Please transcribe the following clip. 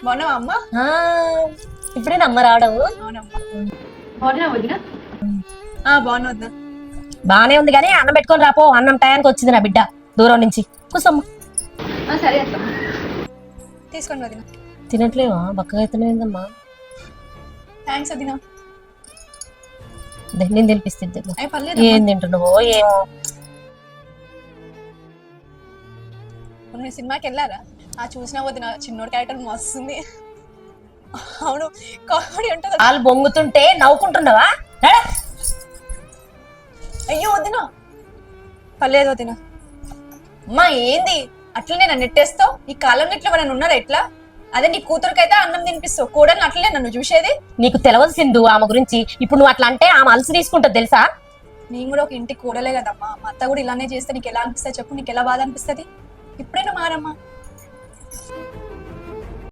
బాగున్నావా అమ్మ? ఆ, ఇప్పుడే నమ్మ రావడం. అవునమ్మా. బాగున్నా వద్దా? బానే ఉంది కానీ అన్నం పెట్టుకొని రాపో. అన్నం టయానికి వచ్చింది నా బిడ్డ దూరం నుంచి. కూసమ్మ. సరే అత్త, తీసుకోండి వదిన. తినట్లేవా? బక్కగా అయితేనేందమ్మా. థ్యాంక్స్ వదిన. నేను తినిపిస్తుంది. అయ్యి పర్లేదు. ఏం తింటున్నావో ఏమో. మీరు సినిమాకి వెళ్ళారా? చూసినా వదిన, చిన్నోడి క్యారెక్టర్ మస్తుంది. అవును, కామెడీ ఉంటుంది. వాళ్ళు బొంగుతుంటే నవ్వుకుంటున్నావా? అయ్యో వదిన, పర్లేదు వదిన. అమ్మా ఏంది అట్లనే నన్ను నెట్టేస్తావు? ఈ కాలంలో ఇట్లా నన్ను ఉన్నారా ఎట్లా? అదే నీ కూతురికైతే అన్నం తినిపిస్తావు, కోడలు అట్లనే నన్ను చూసేది. నీకు తెలియదు సింధు ఆమె గురించి. ఇప్పుడు నువ్వు అట్లా అంటే ఆమె అలసి తీసుకుంటుంది తెలుసా? నేను కూడా ఒక ఇంటికి కూడలే కదమ్మా. మా అత్త కూడా ఇలానే చేస్తే నీకు ఎలా అనిపిస్తుంది చెప్పు? నీకు ఎలా బాధ అనిపిస్తుంది? ఇప్పుడైనా మారమ్మా.